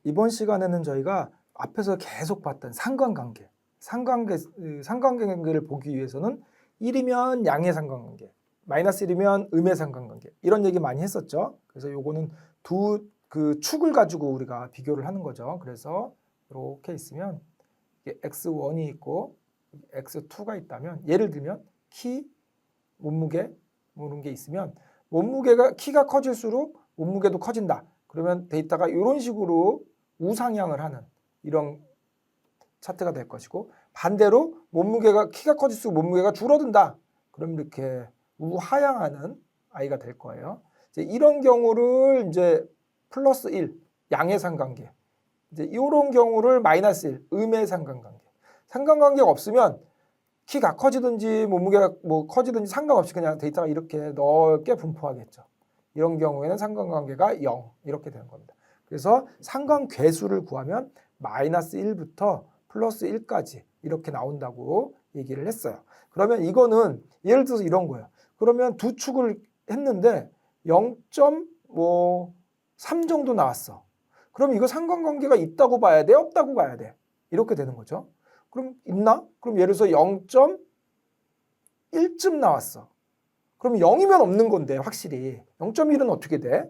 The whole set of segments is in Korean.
이번 시간에는 저희가 앞에서 계속 봤던 상관관계를 보기 위해서는 1이면 양의 상관관계, 마이너스 1이면 음의 상관관계 이런 얘기 많이 했었죠. 그래서 요거는 두 그 축을 가지고 우리가 비교를 하는 거죠. 그래서 이렇게 있으면 이게 x1이 있고 x2가 있다면 예를 들면 키, 몸무게 뭐 이런 게 있으면 키가 커질수록 몸무게도 커진다. 그러면 데이터가 이런 식으로 우상향을 하는 이런 차트가 될 것이고 반대로 키가 커질수록 몸무게가 줄어든다. 그럼 이렇게 우하향하는 아이가 될 거예요. 이제 이런 경우를 이제 플러스 1 양의 상관계, 이제 이런 경우를 마이너스 1 음의 상관관계. 상관관계가 없으면 키가 커지든지 몸무게가 뭐 커지든지 상관없이 그냥 데이터가 이렇게 넓게 분포하겠죠. 이런 경우에는 상관관계가 0 이렇게 되는 겁니다. 그래서 상관계수를 구하면 마이너스 1부터 플러스 1까지 이렇게 나온다고 얘기를 했어요. 그러면 이거는 예를 들어서 이런 거예요. 그러면 두 축을 했는데 0.3 정도 나왔어. 그럼 이거 상관관계가 있다고 봐야 돼? 없다고 봐야 돼? 이렇게 되는 거죠. 그럼 있나? 그럼 예를 들어서 0.1쯤 나왔어. 그럼 0이면 없는 건데 확실히 0.1은 어떻게 돼?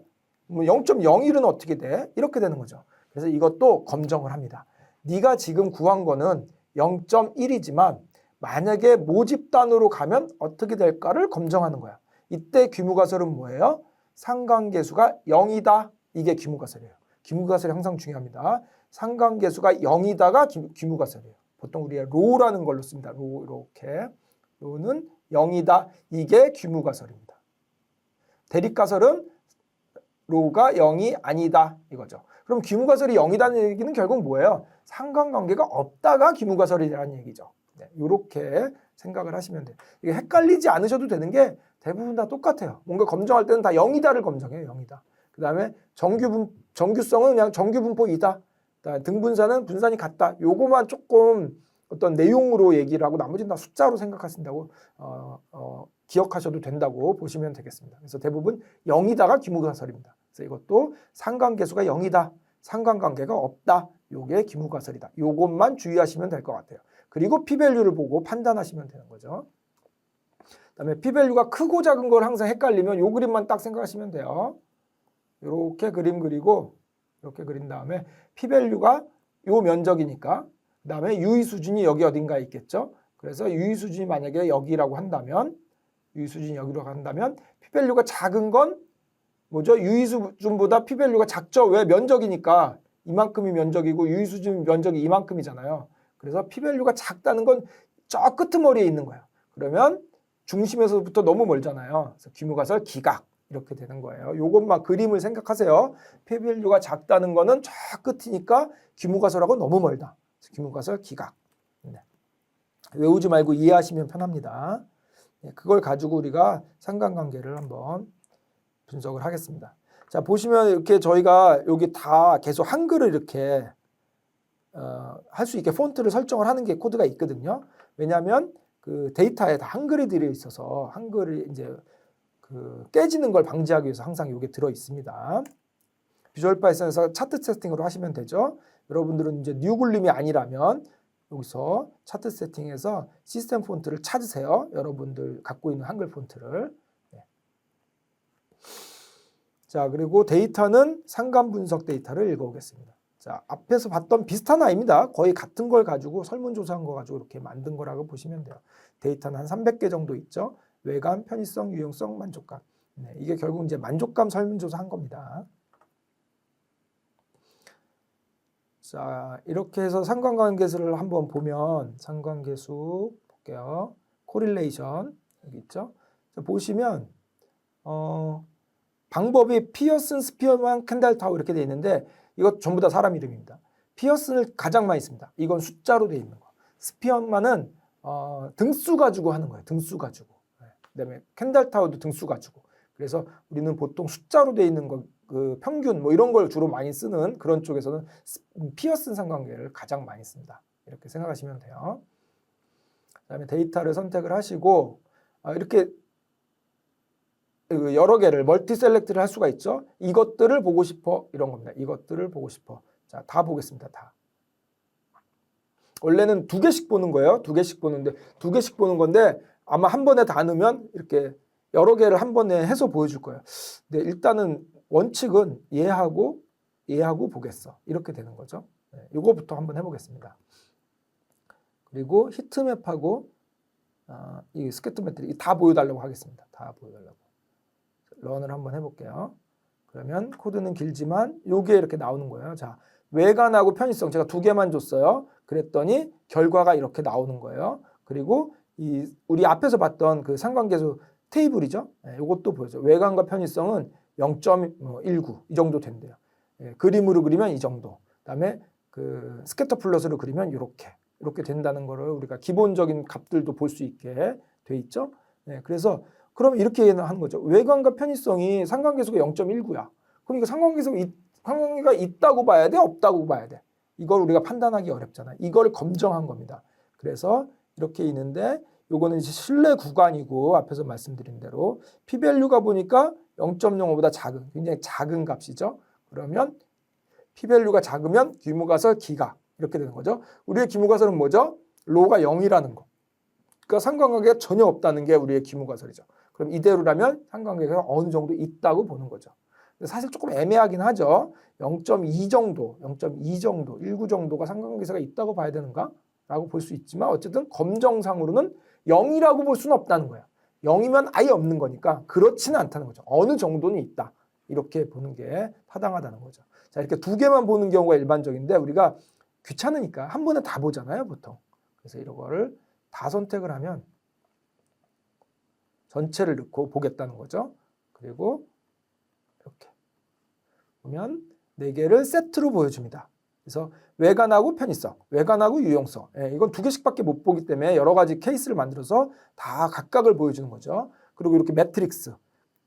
0.01은 어떻게 돼? 이렇게 되는 거죠. 그래서 이것도 검정을 합니다. 네가 지금 구한 거는 0.1이지만 만약에 모집단으로 가면 어떻게 될까를 검정하는 거야. 이때 귀무가설은 뭐예요? 상관계수가 0이다. 이게 귀무가설이에요. 귀무가설이 항상 중요합니다. 상관계수가 0이다가 귀무가설이에요. 보통 우리가 로라는 걸로 씁니다. 로 이렇게. 로는 0이다. 이게 귀무가설입니다. 대립가설은 로가 0이 아니다 이거죠. 그럼 귀무가설이 0이라는 얘기는 결국 뭐예요? 상관관계가 없다가 귀무가설이라는 얘기죠. 네, 이렇게 생각을 하시면 돼요. 이게 헷갈리지 않으셔도 되는 게 대부분 다 똑같아요. 뭔가 검정할 때는 다 0이다를 검정해요. 0이다. 그 다음에 정규성은 그냥 정규분포 2다. 등분사는 분산이 같다. 요거만 조금 어떤 내용으로 얘기를 하고 나머지는 다 숫자로 생각하신다고 기억하셔도 된다고 보시면 되겠습니다. 그래서 대부분 0이다가 귀무가설입니다. 그래서 이것도 상관계수가 0이다. 상관관계가 없다. 요게 귀무가설이다. 요것만 주의하시면 될 것 같아요. 그리고 p-밸류를 보고 판단하시면 되는 거죠. 그다음에 p-밸류가 크고 작은 걸 항상 헷갈리면 요 그림만 딱 생각하시면 돼요. 이렇게 그림 그리고 이렇게 그린 다음에 p-밸류가 요 면적이니까 그다음에 유의 수준이 여기 어딘가에 있겠죠. 그래서 유의 수준이 만약에 여기라고 한다면 p-밸류가 작은 건 뭐죠? 유의 수준보다 p-밸류가 작죠. 왜? 면적이니까 이만큼이 면적이고 유의 수준 면적이 이만큼이잖아요. 그래서 p-밸류가 작다는 건 저 끄트머리에 있는 거예요. 그러면 중심에서부터 너무 멀잖아요. 그래서 귀무가설 기각 이렇게 되는 거예요. 요것만 그림을 생각하세요. p-밸류가 작다는 거는 저 끝이니까 귀무가설하고 너무 멀다. 귀무가설 기각. 네. 외우지 말고 이해하시면 편합니다. 네, 그걸 가지고 우리가 상관관계를 한번 분석을 하겠습니다. 자, 보시면 이렇게 저희가 여기 다 계속 한글을 이렇게 할 수 있게 폰트를 설정을 하는 게 코드가 있거든요. 왜냐하면 그 데이터에 다 한글이 들어 있어서 한글이 이제 그 깨지는 걸 방지하기 위해서 항상 이게 들어 있습니다. 비주얼 파이썬에서 차트 세팅으로 하시면 되죠. 여러분들은 이제 뉴글림이 아니라면 여기서 차트 세팅에서 시스템 폰트를 찾으세요. 여러분들 갖고 있는 한글 폰트를. 네. 자, 그리고 데이터는 상관 분석 데이터를 읽어오겠습니다. 자, 앞에서 봤던 비슷한 아이입니다. 거의 같은 걸 가지고 설문조사한 거 가지고 이렇게 만든 거라고 보시면 돼요. 데이터는 한 300개 정도 있죠. 외관, 편의성, 유용성, 만족감. 네, 이게 결국 이제 만족감 설문조사 한 겁니다. 자, 이렇게 해서 상관관계수를 한번 보면 상관계수 볼게요. 코릴레이션 여기 있죠. 자, 보시면 방법이 피어슨, 스피어만, 켄달타우 이렇게 되어 있는데 이것 전부 다 사람 이름입니다. 피어슨을 가장 많이 씁니다. 이건 숫자로 되어 있는 거. 스피어만은 등수 가지고 하는 거예요. 등수 가지고. 그다음에 켄달타우도 등수 가지고. 그래서 우리는 보통 숫자로 되어 있는 거, 그 평균 뭐 이런 걸 주로 많이 쓰는 그런 쪽에서는 피어슨 상관계를 가장 많이 씁니다. 이렇게 생각하시면 돼요. 그다음에 데이터를 선택을 하시고 이렇게 여러 개를 멀티 셀렉트를 할 수가 있죠. 이것들을 보고 싶어 이런 겁니다. 이것들을 보고 싶어. 자, 다 보겠습니다. 다. 원래는 2개씩 보는 거예요. 2개씩 보는데 2개씩 보는 건데 아마 한 번에 다 넣으면 이렇게 여러 개를 한 번에 해서 보여줄 거예요. 근데 일단은 원칙은 얘하고 보겠어. 이렇게 되는 거죠. 네, 이거부터 한번 해보겠습니다. 그리고 히트맵하고 이 스케트메트리 다 보여달라고 하겠습니다. 다 보여달라고. 런을 한번 해볼게요. 그러면 코드는 길지만 요게 이렇게 나오는 거예요. 자, 외관하고 편의성 제가 2개만 줬어요. 그랬더니 결과가 이렇게 나오는 거예요. 그리고 우리 앞에서 봤던 그 상관계수 테이블이죠. 네, 이것도 보여줘. 외관과 편의성은 0.19 이 정도 된대요. 예, 그림으로 그리면 이 정도. 그다음에 그 스캐터 플롯으로 그리면 이렇게 된다는 거를 우리가 기본적인 값들도 볼 수 있게 돼 있죠. 네, 그래서 그럼 이렇게 하는 거죠. 외관과 편의성이 상관계수가 0.19야. 그러니까 상관계가 있다고 봐야 돼, 없다고 봐야 돼. 이걸 우리가 판단하기 어렵잖아. 이걸 검정한 겁니다. 그래서 이렇게 있는데 요거는 이제 신뢰 구간이고 앞에서 말씀드린 대로 p-밸류가 보니까 0.05보다 작은, 굉장히 작은 값이죠. 그러면 p-밸류가 작으면 규모가설 기각 이렇게 되는 거죠. 우리의 규모가설은 뭐죠? 로가 0이라는 거. 그러니까 상관관계가 전혀 없다는 게 우리의 규모가설이죠. 그럼 이대로라면 상관관계가 어느 정도 있다고 보는 거죠. 사실 조금 애매하긴 하죠. 0.2 정도, 19 정도가 상관관계가 있다고 봐야 되는가? 라고 볼 수 있지만 어쨌든 검정상으로는 0이라고 볼 수는 없다는 거예요. 0이면 아예 없는 거니까 그렇지는 않다는 거죠. 어느 정도는 있다. 이렇게 보는 게 타당하다는 거죠. 자, 이렇게 2개만 보는 경우가 일반적인데 우리가 귀찮으니까 한 번에 다 보잖아요, 보통. 그래서 이런 거를 다 선택을 하면 전체를 넣고 보겠다는 거죠. 그리고 이렇게 보면 4개를 세트로 보여줍니다. 그래서 외관하고 편의성, 외관하고 유용성. 이건 2개씩밖에 못 보기 때문에 여러 가지 케이스를 만들어서 다 각각을 보여주는 거죠. 그리고 이렇게 매트릭스,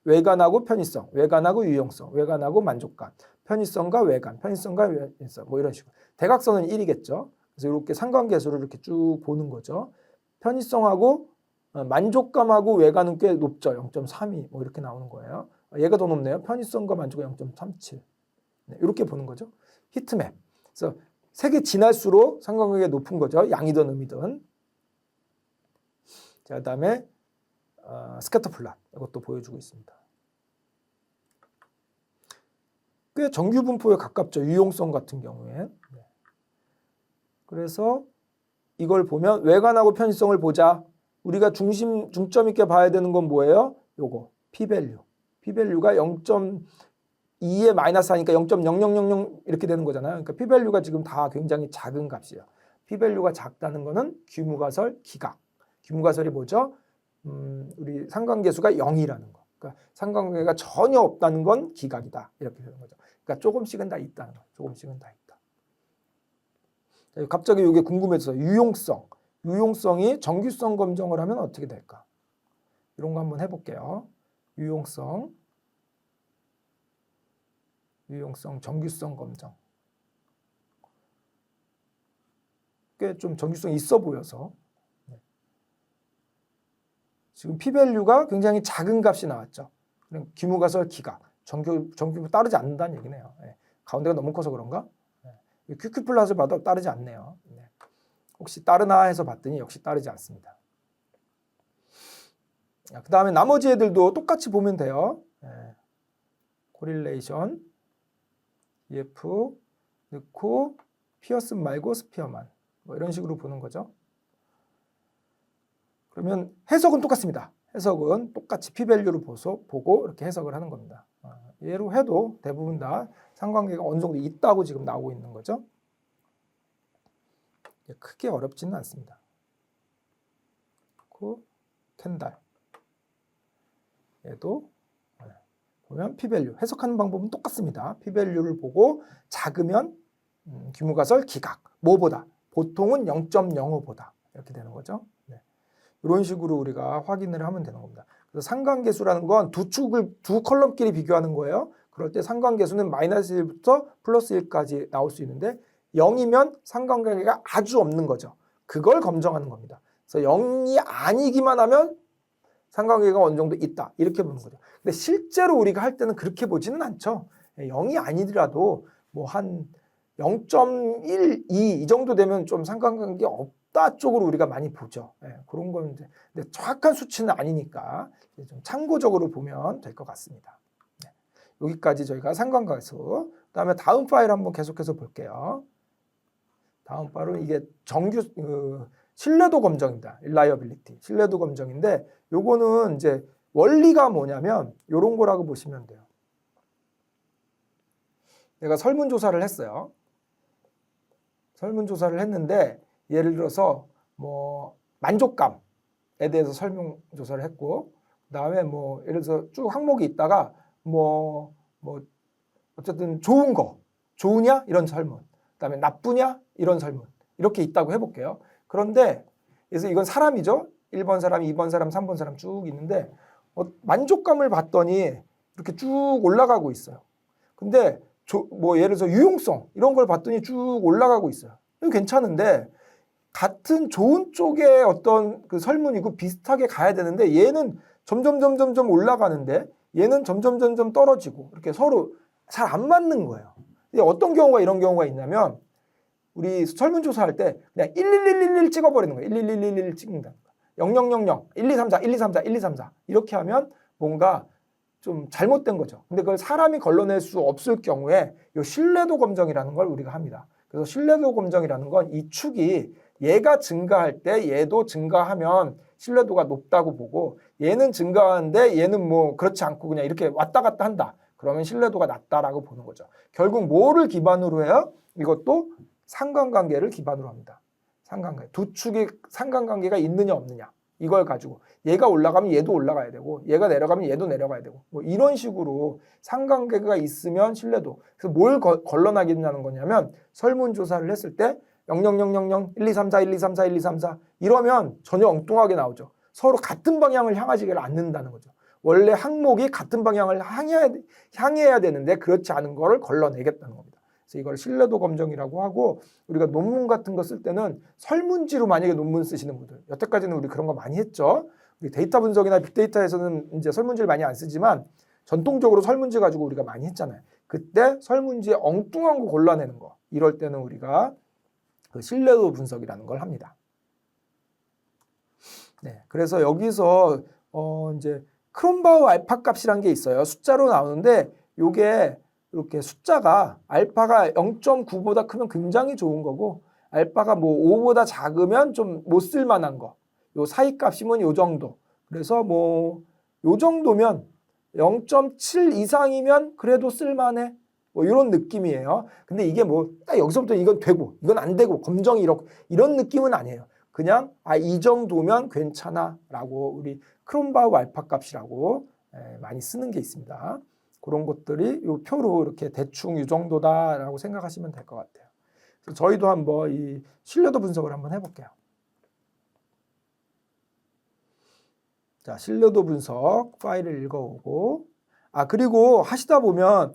외관하고 편의성, 외관하고 유용성, 외관하고 만족감, 편의성과 외관, 편의성과 유용성 뭐 이런 식으로. 대각선은 1이겠죠. 그래서 이렇게 상관계수를 이렇게 쭉 보는 거죠. 편의성하고 만족감하고 외관은 꽤 높죠. 0.32 뭐 이렇게 나오는 거예요. 얘가 더 높네요. 편의성과 만족감 0.37. 네, 이렇게 보는 거죠. 히트맵. 그래서 색이 진할수록 상관관계가 높은 거죠. 양이든 음이든. 자, 그다음에 스캐터 플롯 이것도 보여주고 있습니다. 꽤 정규 분포에 가깝죠. 유용성 같은 경우에. 그래서 이걸 보면 외관하고 편의성을 보자. 우리가 중점 있게 봐야 되는 건 뭐예요? 요거 p-밸류. p-밸류가 0.2에 마이너스 하니까 0.0000 이렇게 되는 거잖아요. 그러니까 p-밸류가 지금 다 굉장히 작은 값이에요. p-밸류가 작다는 거는 규모가설 기각. 규모가설이 뭐죠? 우리 상관계수가 0이라는 거. 그러니까 상관관계가 전혀 없다는 건 기각이다. 이렇게 되는 거죠. 그러니까 조금씩은 다 있다는 거예요. 조금씩은 다 있다. 자, 갑자기 이게 궁금해져서 유용성. 유용성이 정규성 검정을 하면 어떻게 될까? 이런 거 한번 해볼게요. 유용성, 정규성 검정. 꽤 좀 정규성이 있어 보여서. 지금 p-밸류가 굉장히 작은 값이 나왔죠. 규모가설 기각, 정규 따르지 않는다는 얘기네요. 가운데가 너무 커서 그런가? QQ 플러스를 봐도 따르지 않네요. 혹시 따르나 해서 봤더니 역시 따르지 않습니다. 그 다음에 나머지 애들도 똑같이 보면 돼요. 코릴레이션, EF 넣고 피어슨 말고 스피어만 뭐 이런 식으로 보는 거죠. 그러면 해석은 똑같습니다. 해석은 똑같이 p-밸류를 보고 이렇게 해석을 하는 겁니다. 얘로 해도 대부분 다 상관계가 어느 정도 있다고 지금 나오고 있는 거죠. 크게 어렵지는 않습니다. 그리고 캔달 얘도 보면 p-밸류 해석하는 방법은 똑같습니다. p-밸류를 보고 작으면 규모가설 기각 뭐보다 보통은 0.05보다 이렇게 되는 거죠. 이런 식으로 우리가 확인을 하면 되는 겁니다. 그래서 상관계수라는 건 두 컬럼끼리 비교하는 거예요. 그럴 때 상관계수는 마이너스 1부터 플러스 1까지 나올 수 있는데 0이면 상관관계가 아주 없는 거죠. 그걸 검정하는 겁니다. 그래서 0이 아니기만 하면 상관관계가 어느 정도 있다. 이렇게 보는 거죠. 근데 실제로 우리가 할 때는 그렇게 보지는 않죠. 0이 아니더라도 뭐 한 0.12 이 정도 되면 좀 상관관계 없다 쪽으로 우리가 많이 보죠. 예, 그런 건 이제 근데 정확한 수치는 아니니까 좀 참고적으로 보면 될 것 같습니다. 네, 여기까지 저희가 상관관계수. 그다음에 다음 파일 한번 계속해서 볼게요. 다음 파일은 이게 정규 신뢰도 검정입니다. reliability 신뢰도 검정인데 요거는 이제 원리가 뭐냐면 요런 거라고 보시면 돼요. 내가 설문조사를 했어요. 설문조사를 했는데 예를 들어서 뭐 만족감에 대해서 설문조사를 했고 그다음에 뭐 예를 들어서 쭉 항목이 있다가 뭐 어쨌든 좋은 거 좋으냐 이런 설문 그다음에 나쁘냐 이런 설문 이렇게 있다고 해볼게요. 그런데 그래서 이건 사람이죠. 1번 사람, 2번 사람, 3번 사람 쭉 있는데 만족감을 봤더니 이렇게 쭉 올라가고 있어요. 근데 뭐 예를 들어서 유용성 이런 걸 봤더니 쭉 올라가고 있어요. 이거 괜찮은데 같은 좋은 쪽의 어떤 그 설문이고 비슷하게 가야 되는데 얘는 점점 올라가는데 얘는 점점 떨어지고 이렇게 서로 잘 안 맞는 거예요. 어떤 경우가 이런 경우가 있냐면 우리 설문조사할 때 그냥 11111 찍어버리는 거예요. 11111 찍는다. 0000 1234 1234 1234 이렇게 하면 뭔가 좀 잘못된 거죠. 근데 그걸 사람이 걸러낼 수 없을 경우에 이 신뢰도 검정이라는 걸 우리가 합니다. 그래서 신뢰도 검정이라는 건 이 축이 얘가 증가할 때 얘도 증가하면 신뢰도가 높다고 보고 얘는 증가하는데 얘는 뭐 그렇지 않고 그냥 이렇게 왔다 갔다 한다. 그러면 신뢰도가 낮다라고 보는 거죠. 결국 뭐를 기반으로 해요? 이것도 상관관계를 기반으로 합니다. 상관관계. 두 축의 상관관계가 있느냐 없느냐. 이걸 가지고 얘가 올라가면 얘도 올라가야 되고 얘가 내려가면 얘도 내려가야 되고 뭐 이런 식으로 상관관계가 있으면 신뢰도. 그래서 뭘 걸러나겠냐는 거냐면 설문조사를 했을 때 0000 1234 1234 1234 이러면 전혀 엉뚱하게 나오죠. 서로 같은 방향을 향하지를 않는다는 거죠. 원래 항목이 같은 방향을 향해야 되는데 그렇지 않은 거를 걸러내겠다는 겁니다. 그래서 이걸 신뢰도 검정이라고 하고 우리가 논문 같은 거 쓸 때는 설문지로 만약에 논문 쓰시는 분들 여태까지는 우리 그런 거 많이 했죠. 우리 데이터 분석이나 빅데이터에서는 이제 설문지를 많이 안 쓰지만 전통적으로 설문지 가지고 우리가 많이 했잖아요. 그때 설문지에 엉뚱한 거 골라내는 거 이럴 때는 우리가 그 신뢰도 분석이라는 걸 합니다. 네, 그래서 여기서 이제 크롬바우 알파 값이란 게 있어요. 숫자로 나오는데 요게 이렇게 숫자가 알파가 0.9보다 크면 굉장히 좋은 거고 알파가 뭐 5보다 작으면 좀 못 쓸만한 거. 요 사이 값이면 요 정도. 그래서 뭐 요 정도면 0.7 이상이면 그래도 쓸만해. 뭐 이런 느낌이에요. 근데 이게 뭐 딱 여기서부터 이건 되고 이건 안 되고 검정이 이런 느낌은 아니에요. 그냥 이 정도면 괜찮아라고 우리 크롬바우 알파 값이라고 많이 쓰는 게 있습니다. 그런 것들이 이 표로 이렇게 대충 이 정도다라고 생각하시면 될 것 같아요. 그래서 저희도 한번 이 신뢰도 분석을 한번 해볼게요. 자, 신뢰도 분석 파일을 읽어오고 그리고 하시다 보면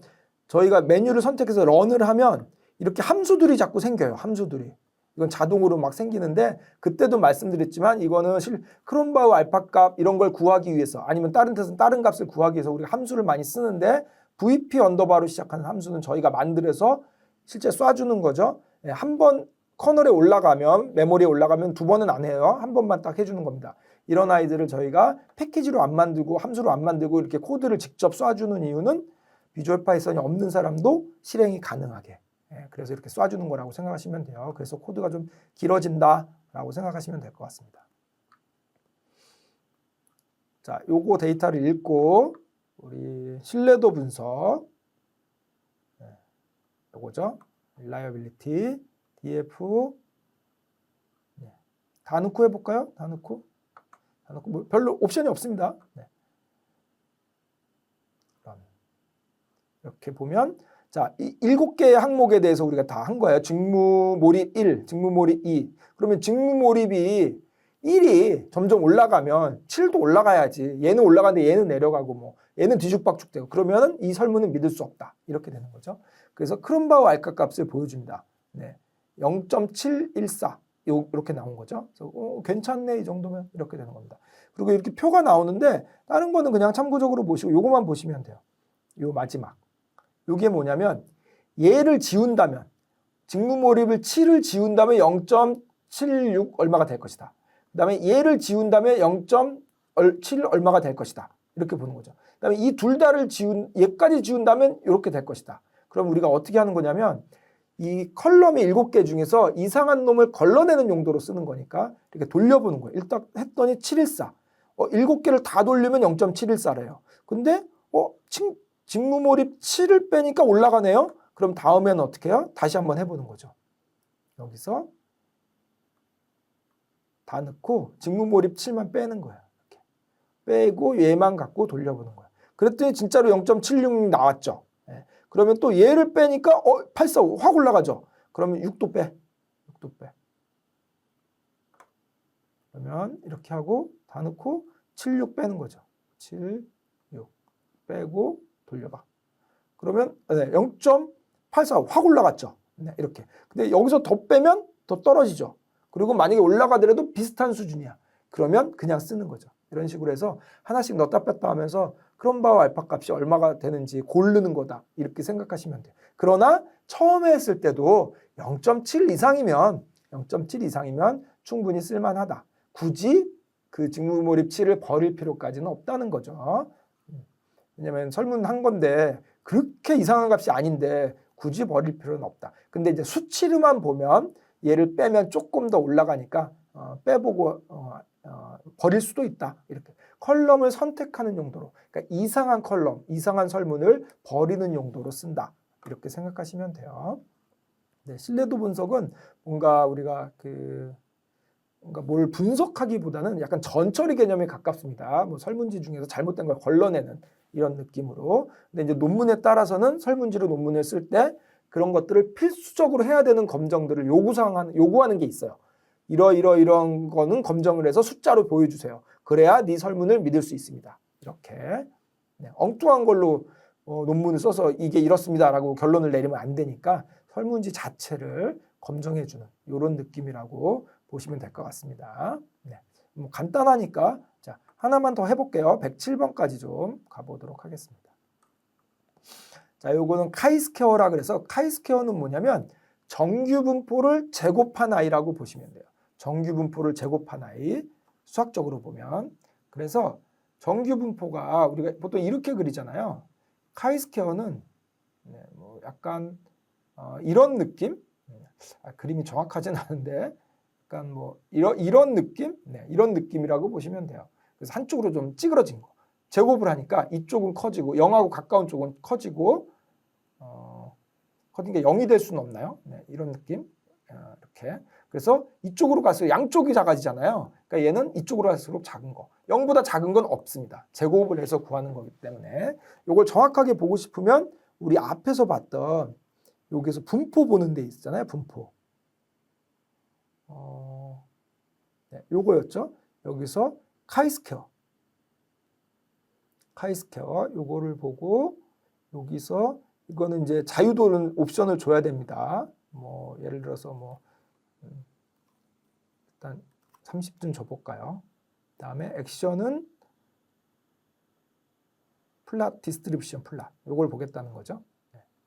저희가 메뉴를 선택해서 런을 하면 이렇게 함수들이 자꾸 생겨요. 함수들이. 이건 자동으로 막 생기는데 그때도 말씀드렸지만 이거는 크롬바우 알파 값 이런 걸 구하기 위해서 아니면 다른 뜻은 다른 값을 구하기 위해서 우리가 함수를 많이 쓰는데 VP 언더바로 시작하는 함수는 저희가 만들어서 실제 쏴주는 거죠. 한 번 커널에 올라가면 메모리에 올라가면 두 번은 안 해요. 한 번만 딱 해주는 겁니다. 이런 아이들을 저희가 패키지로 안 만들고 함수로 안 만들고 이렇게 코드를 직접 쏴주는 이유는 비주얼 파이썬이 없는 사람도 실행이 가능하게. 그래서 이렇게 쏴주는 거라고 생각하시면 돼요. 그래서 코드가 좀 길어진다라고 생각하시면 될 것 같습니다. 자, 요거 데이터를 읽고 우리 신뢰도 분석 요거죠. reliability, df 다 넣고 해볼까요? 다 넣고 뭐 별로 옵션이 없습니다. 이렇게 보면 자, 이 7개의 항목에 대해서 우리가 다 한 거예요. 직무 몰입 1, 직무 몰입 2. 그러면 직무 몰입이 1이 점점 올라가면 7도 올라가야지. 얘는 올라가는데 얘는 내려가고 뭐 얘는 뒤죽박죽 되고 그러면 이 설문은 믿을 수 없다. 이렇게 되는 거죠. 그래서 크롬바우 알파 값을 보여줍니다. 0.714 이렇게 나온 거죠. 그래서 괜찮네 이 정도면 이렇게 되는 겁니다. 그리고 이렇게 표가 나오는데 다른 거는 그냥 참고적으로 보시고 요것만 보시면 돼요. 요 마지막. 이게 뭐냐면 얘를 지운다면 직무몰입을 7을 지운 다음에 0.76 얼마가 될 것이다. 그 다음에 얘를 지운 다음에 0.7 얼마가 될 것이다. 이렇게 보는 거죠. 그 다음에 이 둘 다를 얘까지 지운다면 이렇게 될 것이다. 그럼 우리가 어떻게 하는 거냐면 이 컬럼의 7개 중에서 이상한 놈을 걸러내는 용도로 쓰는 거니까 이렇게 돌려보는 거예요. 일단 했더니 714. 7개를 다 돌리면 0.714래요. 근데 직무몰입 7을 빼니까 올라가네요. 그럼 다음에는 어떻게 해요? 다시 한번 해보는 거죠. 여기서 다 넣고 직무몰입 7만 빼는 거예요. 이렇게. 빼고 얘만 갖고 돌려보는 거예요. 그랬더니 진짜로 0.76 나왔죠. 그러면 또 얘를 빼니까 845 확 올라가죠. 그러면 6도 빼. 6도 빼. 그러면 이렇게 하고 다 넣고 76 빼는 거죠. 7, 6 빼고 돌려봐. 그러면 0.84 확 올라갔죠. 네, 이렇게. 근데 여기서 더 빼면 더 떨어지죠. 그리고 만약에 올라가더라도 비슷한 수준이야. 그러면 그냥 쓰는 거죠. 이런 식으로 해서 하나씩 넣었다 뺐다 하면서 크롬바와 알파 값이 얼마가 되는지 고르는 거다. 이렇게 생각하시면 돼요. 그러나 처음에 했을 때도 0.7 이상이면 충분히 쓸만하다. 굳이 그 직무몰입 7을 버릴 필요까지는 없다는 거죠. 왜냐면 설문한 건데 그렇게 이상한 값이 아닌데 굳이 버릴 필요는 없다. 근데 이제 수치로만 보면 얘를 빼면 조금 더 올라가니까 빼보고 버릴 수도 있다. 이렇게 컬럼을 선택하는 용도로, 그러니까 이상한 컬럼, 이상한 설문을 버리는 용도로 쓴다. 이렇게 생각하시면 돼요. 네, 신뢰도 분석은 뭔가 우리가 뭔가 뭘 분석하기보다는 약간 전처리 개념에 가깝습니다. 뭐 설문지 중에서 잘못된 걸 걸러내는 이런 느낌으로. 근데 이제 논문에 따라서는 설문지로 논문을 쓸 때 그런 것들을 필수적으로 해야 되는 검정들을 요구하는 게 있어요. 이런 거는 검정을 해서 숫자로 보여주세요. 그래야 네 설문을 믿을 수 있습니다. 이렇게 엉뚱한 걸로 논문을 써서 이게 이렇습니다라고 결론을 내리면 안 되니까 설문지 자체를 검증해주는 이런 느낌이라고 보시면 될 것 같습니다. 네. 뭐 간단하니까 자 하나만 더 해볼게요. 107번까지 좀 가보도록 하겠습니다. 자, 요거는 카이스퀘어라 그래서 카이스퀘어는 뭐냐면 정규 분포를 제곱한 i라고 보시면 돼요. 정규 분포를 제곱한 i 수학적으로 보면 그래서 정규 분포가 우리가 보통 이렇게 그리잖아요. 카이스퀘어는 뭐 약간 이런 느낌? 그림이 정확하진 않은데 약간 뭐 이런 느낌? 이런 느낌이라고 보시면 돼요. 그래서 한쪽으로 좀 찌그러진 거. 제곱을 하니까 이쪽은 커지고 0하고 가까운 쪽은 커지고 커진 게 0이 될 수는 없나요? 이런 느낌. 이렇게. 그래서 이쪽으로 갈수록 양쪽이 작아지잖아요. 그러니까 얘는 이쪽으로 갈수록 작은 거. 0보다 작은 건 없습니다. 제곱을 해서 구하는 거기 때문에 이걸 정확하게 보고 싶으면 우리 앞에서 봤던 여기서 분포 보는 데 있잖아요. 분포. 요거였죠. 여기서 카이스퀘어 요거를 보고 여기서 이거는 이제 자유도는 옵션을 줘야 됩니다. 뭐 예를 들어서 뭐 일단 30좀 줘볼까요? 그다음에 액션은 플랫 디스트리뷰션 플랫 요걸 보겠다는 거죠.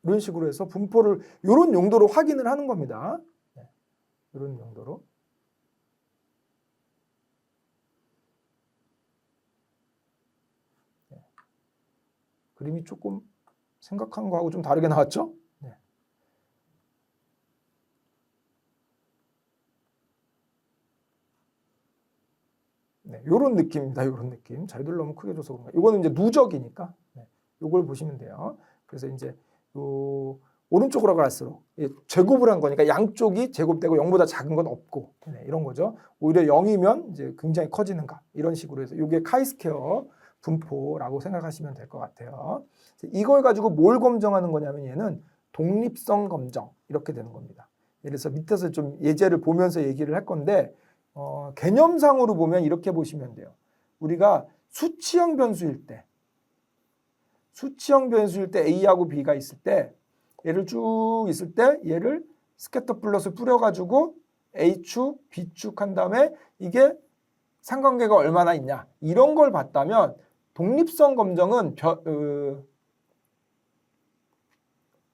이런 식으로 해서 분포를 이런 용도로 확인을 하는 겁니다. 이런 용도로. 그림이 조금 생각한 거하고 좀 다르게 나왔죠? 요런 느낌입니다. 요런 느낌. 자유도를 너무 크게 줘서 그런가. 이거는 이제 누적이니까 요걸 보시면 돼요. 그래서 이제 요 오른쪽으로 갈수록 제곱을 한 거니까 양쪽이 제곱되고 0보다 작은 건 없고 이런 거죠. 오히려 0이면 이제 굉장히 커지는 값. 이런 식으로 해서 이게 카이스퀘어 분포라고 생각하시면 될 것 같아요. 이걸 가지고 뭘 검정하는 거냐면 얘는 독립성 검정 이렇게 되는 겁니다. 예를 들어서 밑에서 좀 예제를 보면서 얘기를 할 건데 개념상으로 보면 이렇게 보시면 돼요. 우리가 수치형 변수일 때 A하고 B가 있을 때 얘를 쭉 있을 때 얘를 스캐터 플롯을 뿌려가지고 A축, B축 한 다음에 이게 상관계가 얼마나 있냐 이런 걸 봤다면 독립성 검정은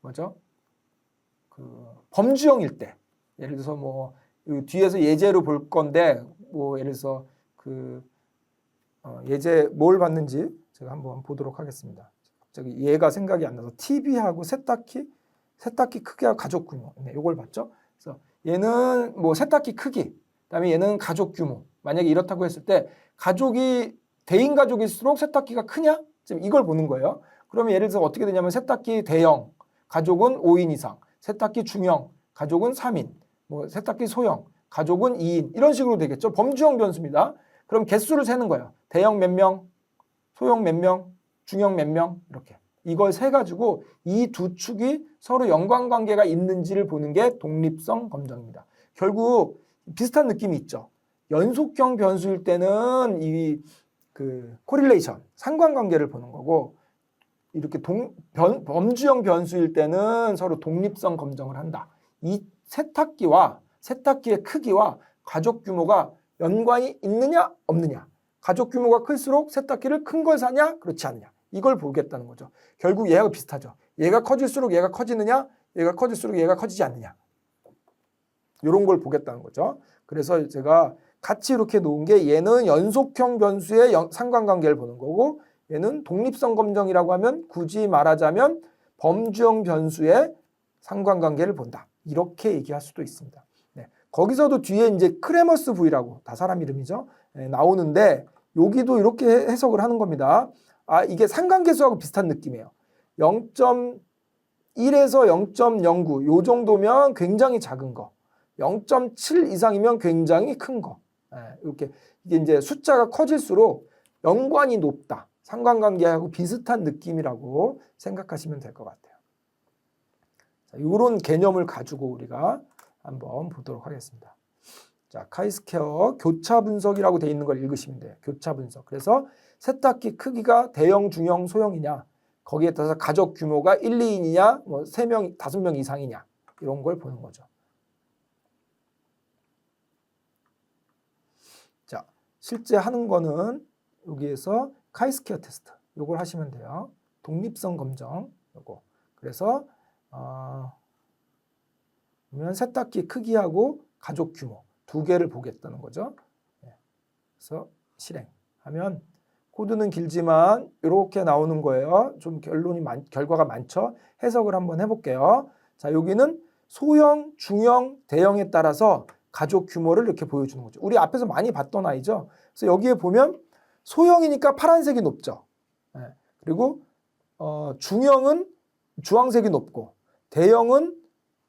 뭐죠? 범주형일 때, 예를 들어서 뭐 뒤에서 예제로 볼 건데 뭐 예를 들어서 그 예제 뭘 봤는지 제가 한번 보도록 하겠습니다. 갑자기 얘가 생각이 안 나서 TV하고 세탁기 크기와 가족 규모, 네, 이걸 봤죠. 그래서 얘는 뭐 세탁기 크기, 그다음에 얘는 가족 규모. 만약에 이렇다고 했을 때 가족이 대인 가족일수록 세탁기가 크냐? 지금 이걸 보는 거예요. 그러면 예를 들어서 어떻게 되냐면 세탁기 대형, 가족은 5인 이상, 세탁기 중형, 가족은 3인, 뭐 세탁기 소형, 가족은 2인 이런 식으로 되겠죠. 범주형 변수입니다. 그럼 개수를 세는 거예요. 대형 몇 명, 소형 몇 명, 중형 몇 명 이렇게. 이걸 세 가지고 이 두 축이 서로 연관관계가 있는지를 보는 게 독립성 검정입니다. 결국 비슷한 느낌이 있죠. 연속형 변수일 때는 이 코릴레이션, 상관관계를 보는 거고 이렇게 범주형 변수일 때는 서로 독립성 검정을 한다. 이 세탁기의 크기와 가족 규모가 연관이 있느냐 없느냐. 가족 규모가 클수록 세탁기를 큰 걸 사냐 그렇지 않느냐. 이걸 보겠다는 거죠. 결국 얘하고 비슷하죠. 얘가 커질수록 얘가 커지느냐, 얘가 커질수록 얘가 커지지 않느냐. 이런 걸 보겠다는 거죠. 그래서 제가 같이 이렇게 놓은 게 얘는 연속형 변수의 상관관계를 보는 거고 얘는 독립성 검정이라고 하면 굳이 말하자면 범주형 변수의 상관관계를 본다. 이렇게 얘기할 수도 있습니다. 네. 거기서도 뒤에 이제 크레머스 V라고 다 사람 이름이죠. 네, 나오는데 여기도 이렇게 해석을 하는 겁니다. 이게 상관계수하고 비슷한 느낌이에요. 0.1에서 0.09 요 정도면 굉장히 작은 거. 0.7 이상이면 굉장히 큰 거. 이렇게 이게 이제 숫자가 커질수록 연관이 높다. 상관관계하고 비슷한 느낌이라고 생각하시면 될 것 같아요. 자, 이런 개념을 가지고 우리가 한번 보도록 하겠습니다. 자, 카이스케어 교차 분석이라고 되어 있는 걸 읽으시면 돼요. 교차 분석. 그래서 세탁기 크기가 대형, 중형, 소형이냐, 거기에 따라서 가족 규모가 1, 2인이냐, 뭐 3명, 5명 이상이냐 이런 걸 보는 거죠. 자, 실제 하는 거는 여기에서 카이스케어 테스트 요걸 하시면 돼요. 독립성 검정 요거. 그래서 그러면 세탁기 크기하고 가족 규모 두 개를 보겠다는 거죠. 그래서 실행하면 코드는 길지만 이렇게 나오는 거예요. 좀 결과가 많죠. 해석을 한번 해볼게요. 자, 여기는 소형, 중형, 대형에 따라서 가족 규모를 이렇게 보여주는 거죠. 우리 앞에서 많이 봤던 아이죠. 그래서 여기에 보면 소형이니까 파란색이 높죠. 그리고 중형은 주황색이 높고 대형은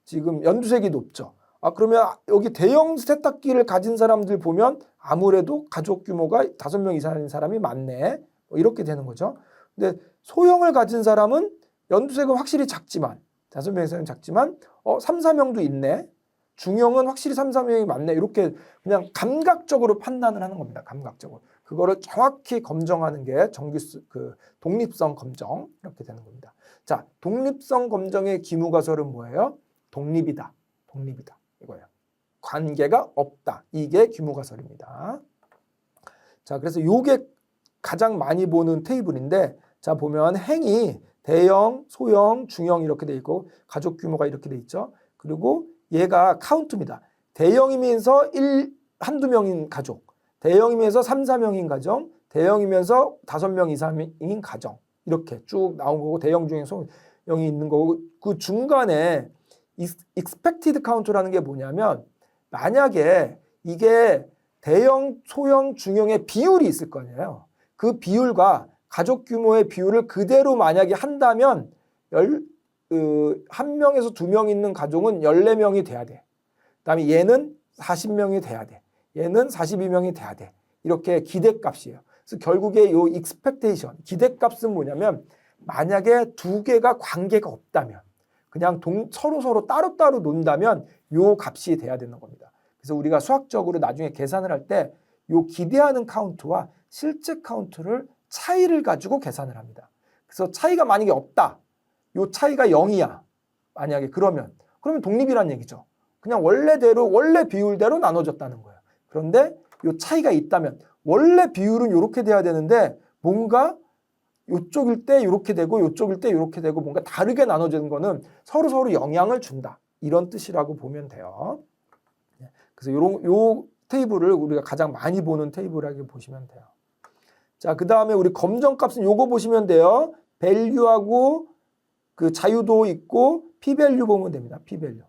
지금 연두색이 높죠. 그러면 여기 대형 세탁기를 가진 사람들 보면 아무래도 가족 규모가 5명 이상인 사람이 많네. 이렇게 되는 거죠. 근데 소형을 가진 사람은 연두색은 확실히 작지만 5명 이상은 작지만 3, 4명도 있네. 중형은 확실히 3, 4명이 많네. 이렇게 그냥 감각적으로 판단을 하는 겁니다. 감각적으로. 그거를 정확히 검정하는 게 독립성 검정 이렇게 되는 겁니다. 자, 독립성 검정의 기무가설은 뭐예요? 독립이다. 독립이다. 이거예요. 관계가 없다. 이게 기무가설입니다. 자, 그래서 요게 가장 많이 보는 테이블인데1자, 보면 행이 대형, 소형, 중형 이렇게 돼 있고 가족 규모가 이렇게 돼 있죠. 그리고 얘가 카운트입니다. 대형이면서 한두 명인 가족, 대형이면서 3, 4명인 가정, 대형이면서 5명 이상인 가정 이렇게 쭉 나온 거고 대형, 중형, 소형이 있는 거고 그 중간에 expected count라는 게 뭐냐면 만약에 이게 대형, 소형, 중형의 비율이 있을 거예요. 그 비율과 가족 규모의 비율을 그대로 만약에 한다면 1명에서 2명 있는 가족은 14명이 돼야 돼. 그다음에 얘는 40명이 돼야 돼. 얘는 42명이 돼야 돼. 이렇게 기대값이에요. 그래서 결국에 요 expectation, 기대값은 뭐냐면 만약에 두 개가 관계가 없다면 그냥 서로 따로따로 논다면 요 값이 돼야 되는 겁니다. 그래서 우리가 수학적으로 나중에 계산을 할 때 요 기대하는 카운트와 실제 카운트를 차이를 가지고 계산을 합니다. 그래서 차이가 만약에 없다. 요 차이가 0이야. 만약에 그러면 독립이란 얘기죠. 그냥 원래 비율대로 나눠졌다는 거예요. 그런데 요 차이가 있다면 원래 비율은 이렇게 돼야 되는데 뭔가 요쪽일 때 이렇게 되고 요쪽일 때 이렇게 되고 뭔가 다르게 나눠지는 거는 서로 영향을 준다. 이런 뜻이라고 보면 돼요. 그래서 요 테이블을 우리가 가장 많이 보는 테이블이라고 보시면 돼요. 자, 그 다음에 우리 검정값은 요거 보시면 돼요. 밸류하고 그 자유도 있고 p-밸류 보면 됩니다. p-밸류.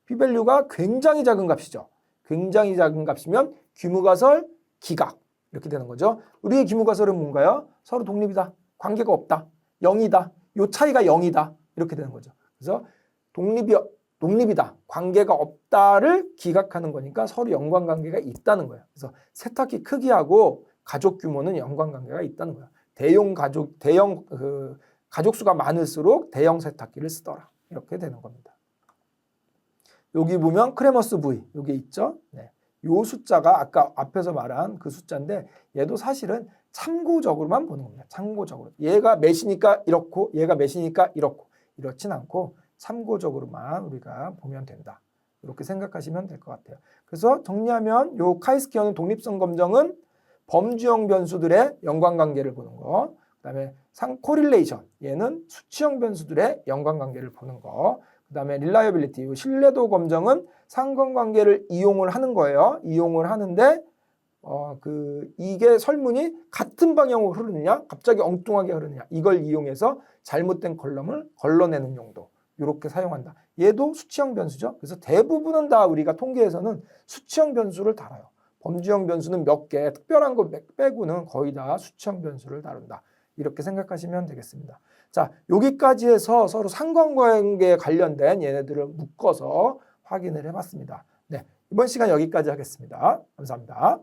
p-밸류가 굉장히 작은 값이죠. 굉장히 작은 값이면 귀무가설, 기각 이렇게 되는 거죠. 우리의 귀무가설은 뭔가요? 서로 독립이다. 관계가 없다. 0이다. 요 차이가 0이다. 이렇게 되는 거죠. 그래서 독립이다. 관계가 없다를 기각하는 거니까 서로 연관관계가 있다는 거예요. 그래서 세탁기 크기하고 가족 규모는 연관관계가 있다는 거예요. 대형 가족 수가 많을수록 대형 세탁기를 쓰더라. 이렇게 되는 겁니다. 여기 보면 크레머스 V 여기 있죠. 네. 요 숫자가 아까 앞에서 말한 그 숫자인데 얘도 사실은 참고적으로만 보는 겁니다. 참고적으로. 얘가 몇이니까 이렇고 얘가 몇이니까 이렇고 이렇진 않고 참고적으로만 우리가 보면 된다. 이렇게 생각하시면 될 것 같아요. 그래서 정리하면 요 카이스키어는 독립성 검정은 범주형 변수들의 연관관계를 보는 거, 그다음에 코릴레이션 얘는 수치형 변수들의 연관관계를 보는 거, 그다음에 릴라이어빌리티 신뢰도 검정은 상관관계를 이용을 하는 거예요. 이용을 하는데 이게 설문이 같은 방향으로 흐르느냐, 갑자기 엉뚱하게 흐르느냐 이걸 이용해서 잘못된 컬럼을 걸러내는 용도. 이렇게 사용한다. 얘도 수치형 변수죠. 그래서 대부분은 다 우리가 통계에서는 수치형 변수를 다뤄요. 범주형 변수는 몇 개, 특별한 거 빼고는 거의 다 수치형 변수를 다룬다. 이렇게 생각하시면 되겠습니다. 자, 여기까지 해서 서로 상관관계에 관련된 얘네들을 묶어서 확인을 해봤습니다. 네, 이번 시간 여기까지 하겠습니다. 감사합니다.